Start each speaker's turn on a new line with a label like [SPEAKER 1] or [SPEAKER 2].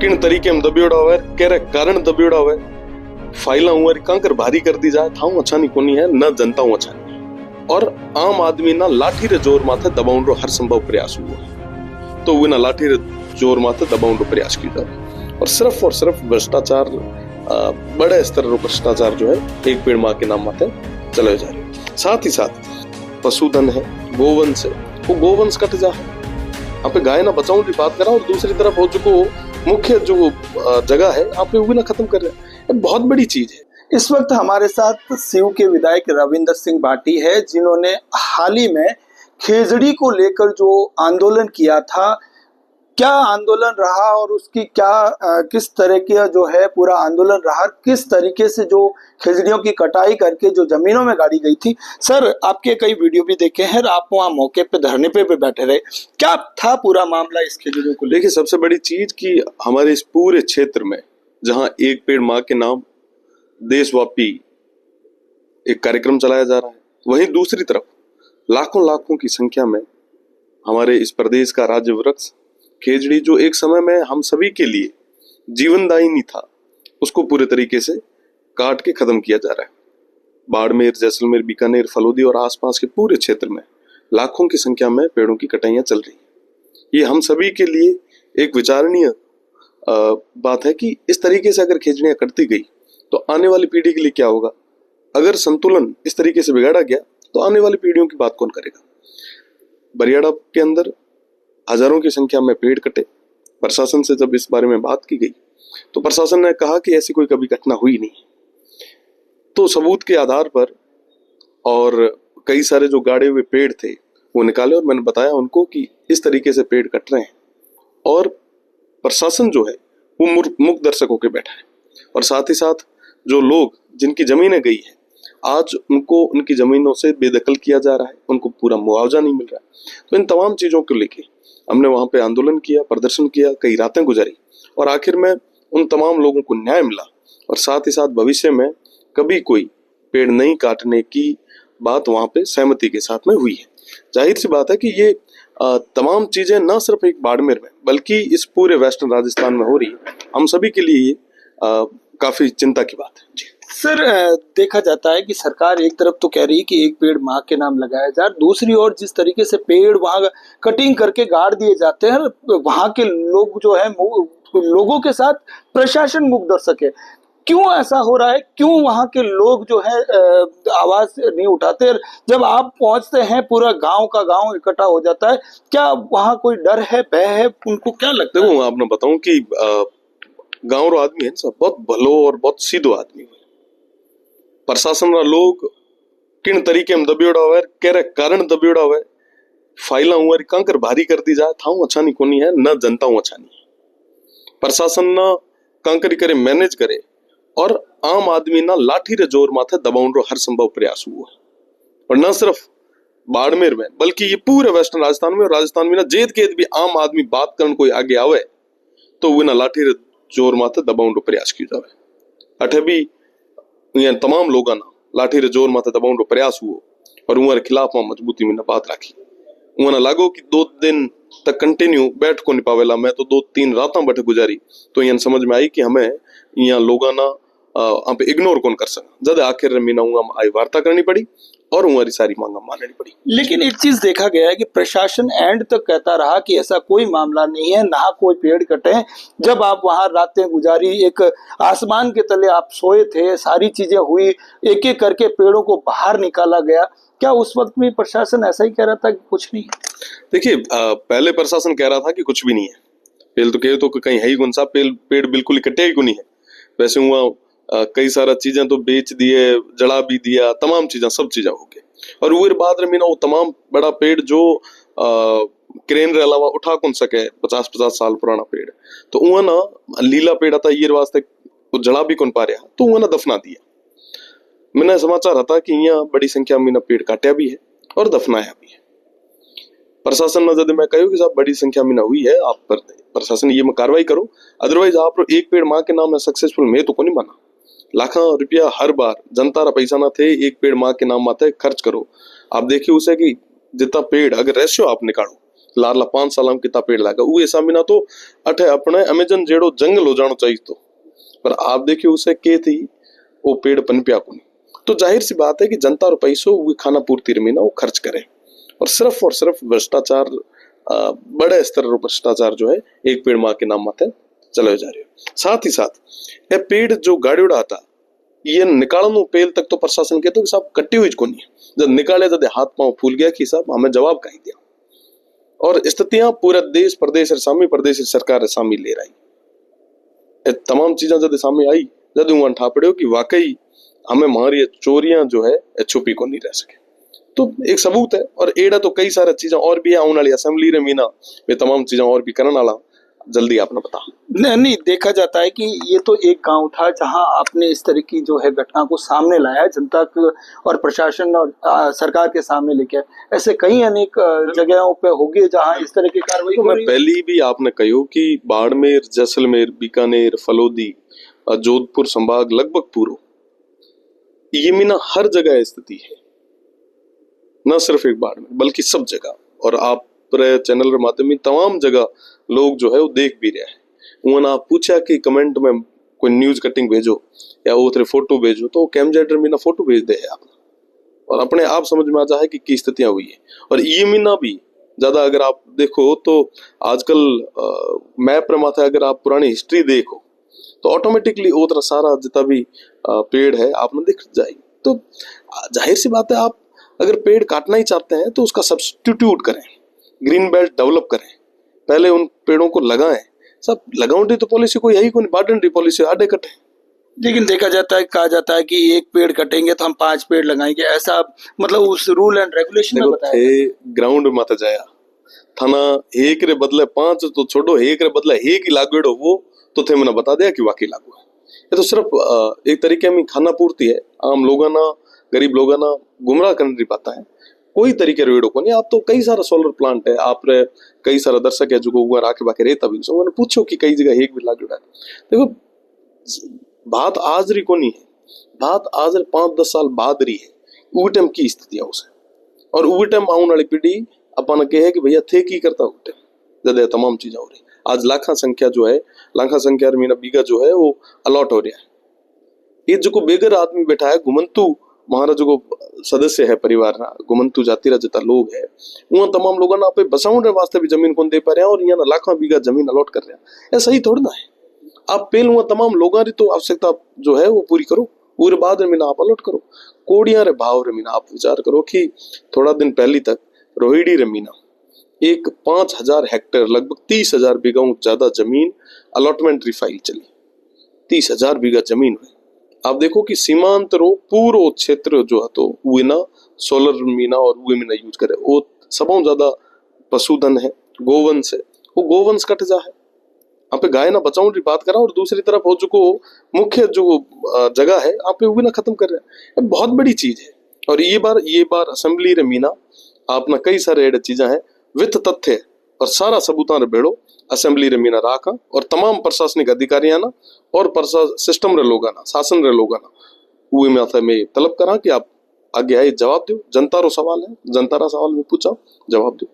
[SPEAKER 1] किन तरीके में दबियोड़ा हुआ है, केरे कारण दबियोड़ा हुआ है, फाइला उमर कांकर भारी कर दी जाए थाऊ अच्छा नहीं कोनी है न जनता अच्छा नहीं। और आम आदमी ना लाठी रे जोर माथे दबाउन रो हर संभव प्रयास हुआ, तो वो ना लाठी रे जोर माथे दबाउन रो प्रयास की जाए। और सिर्फ भ्रष्टाचार, बड़े स्तर रो भ्रष्टाचार जो है एक पेड़ माँ के नाम माथे चले जा रहे। साथ ही साथ पशुधन है, गोवंश है, वो गोवंश कट जा आप गाय ना बचाओ की बात करा, और दूसरी तरफ वो जो मुख्य जो जगह है आप वो भी ना खत्म कर रहे हैं। बहुत बड़ी चीज है।
[SPEAKER 2] इस वक्त हमारे साथ सीयू के विधायक रविंदर सिंह भाटी है, जिन्होंने हाल ही में खेजड़ी को लेकर जो आंदोलन किया था, क्या आंदोलन रहा और उसकी क्या किस तरह का जो है पूरा आंदोलन रहा, किस तरीके से जो खेजड़ियों की कटाई करके जो जमीनों में गाड़ी गई थी। सर, आपके कई वीडियो भी देखे हैं, आप वहाँ मौके पे धरने पे बैठे रहे, क्या था पूरा मामला इस खेजड़ियों को?
[SPEAKER 1] देखिए, सबसे बड़ी चीज कि हमारे इस पूरे क्षेत्र में जहाँ एक पेड़ माँ के नाम देशव्यापी एक कार्यक्रम चलाया जा रहा है, वहीं दूसरी तरफ लाखों की संख्या में हमारे इस प्रदेश का राज्य वृक्ष खेजड़ी, जो एक समय में हम सभी के लिए जीवनदायिनी था, उसको पूरे तरीके से काट के खत्म किया जा रहा है। बाड़मेर, जैसलमेर, बीकानेर, फलोदी और आसपास के पूरे क्षेत्र में लाखों की संख्या में पेड़ों की कटाइयां चल रही है। ये हम सभी के लिए एक विचारणीय बात है कि इस तरीके से अगर खेजड़ियां कटती गई तो आने वाली पीढ़ी के लिए क्या होगा। अगर संतुलन इस तरीके से बिगाड़ा गया तो आने वाली पीढ़ियों की बात कौन करेगा। बरियाड़ा के अंदर हजारों की संख्या में पेड़ कटे। प्रशासन से जब इस बारे में बात की गई तो प्रशासन ने कहा कि ऐसी कोई कभी घटना हुई नहीं। तो सबूत के आधार पर और कई सारे जो गाड़े हुए पेड़ थे वो निकाले, और मैंने बताया उनको कि इस तरीके से पेड़ कट रहे हैं, और प्रशासन जो है वो मुक्त दर्शक होकर बैठा है। और साथ ही साथ जो लोग जिनकी जमीनें गई है, आज उनको उनकी जमीनों से बेदखल किया जा रहा है, उनको पूरा मुआवजा नहीं मिल रहा है। तो इन तमाम चीजों को लेके हमने वहां पे आंदोलन किया, प्रदर्शन किया, कई रातें गुजारी, और आखिर में उन तमाम लोगों को न्याय मिला। और साथ ही साथ भविष्य में कभी कोई पेड़ नहीं काटने की बात वहां पे सहमति के साथ में हुई है। जाहिर सी बात है कि ये तमाम चीजें न सिर्फ एक बाड़मेर में बल्कि इस पूरे वेस्टर्न राजस्थान में हो रही है। हम सभी के लिए ये काफी चिंता की बात है। जी
[SPEAKER 2] सर, देखा जाता है कि सरकार एक तरफ तो कह रही है कि एक पेड़ माँ के नाम लगाया जाए, दूसरी ओर जिस तरीके से पेड़ वहां कटिंग करके गाड़ दिए जाते हैं, वहां के लोग जो है लोगों के साथ प्रशासन मुक्त दर्शक है। क्यों ऐसा हो रहा है? क्यों वहां के लोग जो है आवाज नहीं उठाते? जब आप पहुंचते हैं पूरा गांव का गांव इकट्ठा हो जाता है, क्या वहां कोई डर है, भय है? उनको क्या लगता है?
[SPEAKER 1] देखो, आपने बताऊं कि गाँव रो आदमी है सब बहुत भलो और बहुत सीधो आदमी है। प्रशासन रा लोग किन तरीके में दबियोड़ा हुआ है, केरे कारण दबियोड़ा हुआ है, फाइला उमर कांकर भारी कर दी जाए थाऊ अच्छा नहीं कोनी है न जनता अच्छा नहीं। प्रशासन ना कांकरी करे मैनेज करे, और आम आदमी ना लाठी रे जोर माथे दबाउन रो हर संभव प्रयास हुआ। और न सिर्फ बाड़मेर में बल्कि ये पूरे वेस्टर्न राजस्थान में, राजस्थान में ना जेद केद भी आम आदमी बात करने कोई आगे आवे तो वो ना लाठी रे जोर माथे दबाउन रो प्रयास की जावे। अठे भी यहाँ तमाम लोग ना लाठी रे जोर माथे दबाउन रो प्रयास हुआ, और उनके खिलाफ में मजबूती में बात राखी। उन्हें लागो कि 2 दिन तक कंटिन्यू बैठ को नहीं पावेला, मैं तो 2-3 रात बैठे गुजारी, तो यहाँ समझ में आई कि हमें यहाँ लोग ना आप इग्नोर कौन कर सका। जब आखिर मीना आई वार्ता करनी पड़ी और हमारी सारी मांगा माननी पड़ी।
[SPEAKER 2] लेकिन एक चीज देखा गया है कि प्रशासन एंड तक कहता रहा कि ऐसा कोई मामला नहीं है, ना कोई पेड़ कटे। जब आप वहां रातें गुजारी, एक आसमान के तले आप सोए थे, सारी चीजें हुई, एक एक करके पेड़ों को बाहर निकाला गया, क्या उस वक्त भी प्रशासन ऐसा ही कह रहा था कि कुछ नहीं?
[SPEAKER 1] देखिए, पहले प्रशासन कह रहा था कि कुछ भी नहीं है, पेड़ तो कहे तो कहीं है ही कौन सा, पेड़ बिल्कुल इकट्ठे ही को नहीं है। वैसे हुआ कई सारा चीजें तो बेच दिए, जड़ा भी दिया, तमाम चीजें सब चीजें हो गई। और वो बाद में वो तमाम बड़ा पेड़ जो क्रेन रे अलावा उठा कौन सके, 50-50 साल पुराना पेड़, तो वह ना लीला पेड़ आता ये वास्ते जड़ा भी कौन पा रहा, तो वह ना दफना दिया। मैंने समाचार आता कि यहाँ बड़ी संख्या में पेड़ काटा भी है और दफनाया भी है। प्रशासन ने जब मैं कहूँ कि साहब बड़ी संख्या में हुई है, आप पर प्रशासन ये में कार्रवाई करो, अदरवाइज आप एक पेड़ माँ के नाम में सक्सेसफुल मैं तो को नहीं माना। लाखों रुपया हर बार जनता रा पैसा ना थे, एक पेड़ माँ के नाम माथे खर्च करो। आप देखिए उसे कि जितना पेड़ अगर रेशियो आप निकालो, लारला 5 साल में कितना पेड़ लगा वो ऐसा बिना तो अठे अपने अमेजन जेड़ो जंगल हो जानो चाहिए तो, पर आप देखियो उसे के थी वो पेड़ पनपिया को नहीं। तो जाहिर सी बात है कि जनता और पैसों वो खाना पूर्ति रमीना वो खर्च करे और सिर्फ भ्रष्टाचार, बड़े स्तर पर भ्रष्टाचार जो है एक पेड़ माँ के नाम माथे चले जा रहे हो। साथ ही साथ ये पेड़ जो गाड़ी उड़ा था ये निकालनो पेल तक तो प्रशासन कहते कि साहब कट्टी हुई को नहीं, जब निकाले जब हाथ पांव फूल गया कि साहब हमें जवाब कहीं दिया। और स्थितियां पूरा देश प्रदेश प्रदेश सरकार सामने ले रही तमाम चीजें जब सामने आई जब वहां ठापड़े कि वाकई हमें हमारी चोरियां जो है छुपी को नहीं रह सके। तो एक सबूत है और एड़ा तो कई सारी चीजें और भी है आने वाली असेंबली रे मीना वे तमाम चीजें और भी करने वाला जल्दी आपने बता।
[SPEAKER 2] नहीं, देखा जाता है कि ये तो एक गांव था जहां आपने इस तरह की जो है घटना को सामने लाया है, जनता और प्रशासन और सरकार के सामने लेके आए। ऐसे कई अनेक जगहों पे होगी जहां इस तरह की कार्रवाई
[SPEAKER 1] तो मैं पहले भी आपने कहो कि बाड़मेर, जैसलमेर, बीकानेर, फलोदी, जोधपुर संभाग लगभग पूरो ये मीना हर जगह स्थिति है, न सिर्फ एक बाड़मेर बल्कि सब जगह। और आप चैनल के माध्यम में तमाम जगह लोग जो है वो देख भी रहे हैं। उन्होंने आप पूछा कि कमेंट में कोई न्यूज कटिंग भेजो या वो तेरे फोटो भेजो तो कैमजेडर मीना फोटो भेज दे आपने और अपने आप समझ में आ जाए कि स्थितियां हुई है। और ये मीना भी ज्यादा अगर आप देखो तो आजकल मैप पर माथा अगर आप पुरानी हिस्ट्री देखो तो ऑटोमेटिकली उतना सारा जितना भी पेड़ है आपने दिख जाए। तो जाहिर सी बात है आप अगर पेड़ काटना ही चाहते हैं तो उसका सब्स्टिट्यूट करें, ग्रीन बेल्ट डेवलप करें, पहले उन पेड़ों को लगाएं। सब लगाउंडी तो पॉलिसी कोई यही कोई बाडंडी पॉलिसी आडे कटे।
[SPEAKER 2] लेकिन देखा जाता है, कहा जाता है कि एक पेड़ कटेंगे तो हम 5 पेड़ लगाएंगे, ऐसा मतलब उस रूल एंड रेगुलेशन में बताया
[SPEAKER 1] ग्राउंड में मत जाया थाना एक रे बदले 5 तो छोड़ो एक रे बदले एक ही लागेड़ो वो तो थे मैंने बता दिया कि वाकई लागू है। ये तो सिर्फ एक तरीके में खाना पूर्ति है, आम लोगों ना गरीब लोगों ना गुमराह करने की बात है, कोई तरीके रेड़ो को नहीं। आप तो कई सारा सोलर प्लांट है, आप रे कई सारा दर्शक है जो को आके बाके रहता भी उन्होंने पूछो कि कई जगह एक भी लाग जुड़ा है। देखो बात आज री को नहीं है, बात आज 5-10 साल बाद रही है, उस टाइम की स्थिति है उसे। और उस टाइम आने वाली पीढ़ी अपन कहे कि भैया थे की करता उस टाइम जब तमाम चीजें हो रही। आज लाखा संख्या जो है, लाखा संख्या मीना बीघा जो है वो अलॉट हो रहा है। ये जो बेगर आदमी बैठा है घुमंतु हमारा जो सदस्य है परिवार ना घुमंतु जाति जितना लोग है वहाँ तमाम लोगों ना बसाउंड वास्ते भी जमीन कौन दे पा रहे हैं और यहाँ लाखों बीघा जमीन अलॉट कर रहे हैं। ऐसा ही थोड़ा ना है। आप पहले वहाँ तमाम लोगों की तो आवश्यकता जो है वो पूरी करो, पूरे बाद मीना आप अलॉट करो। कोड़िया रे भाव रे मीना आप विचार करो कि थोड़ा दिन पहले तक रोहिड़ी रे मीना एक 5000 हेक्टेयर लगभग 30,000 बीघा ज्यादा जमीन अलॉटमेंट रिफाइल चली, 30,000 बीघा जमीन हुई। आप देखो कि सीमांत रो पूरा क्षेत्र जो है तो वो ना सोलर मीना और वो मीना यूज करे, वो सबों ज्यादा पशुधन है, गोवंश है, वो गोवंश कट जा है। आप गाय ना बचाओ की बात करा और दूसरी तरफ हो चुको मुख्य जो जगह है आप वो ना खत्म कर रहे हैं। बहुत बड़ी चीज है। और ये बार असेंबली रे मीना आपना कई सारे एडे चीजें हैं वित्त तथ्य और सारा सबूता रे बेड़ो असेंबली रे मीना राखा और तमाम प्रशासनिक अधिकारियां ना और सिस्टम रे लोगा ना शासन रे लोगा ना वो में तलब करा कि आप आगे आए जवाब दो। जनता रो सवाल है, जनता रा सवाल में पूछा जवाब दो।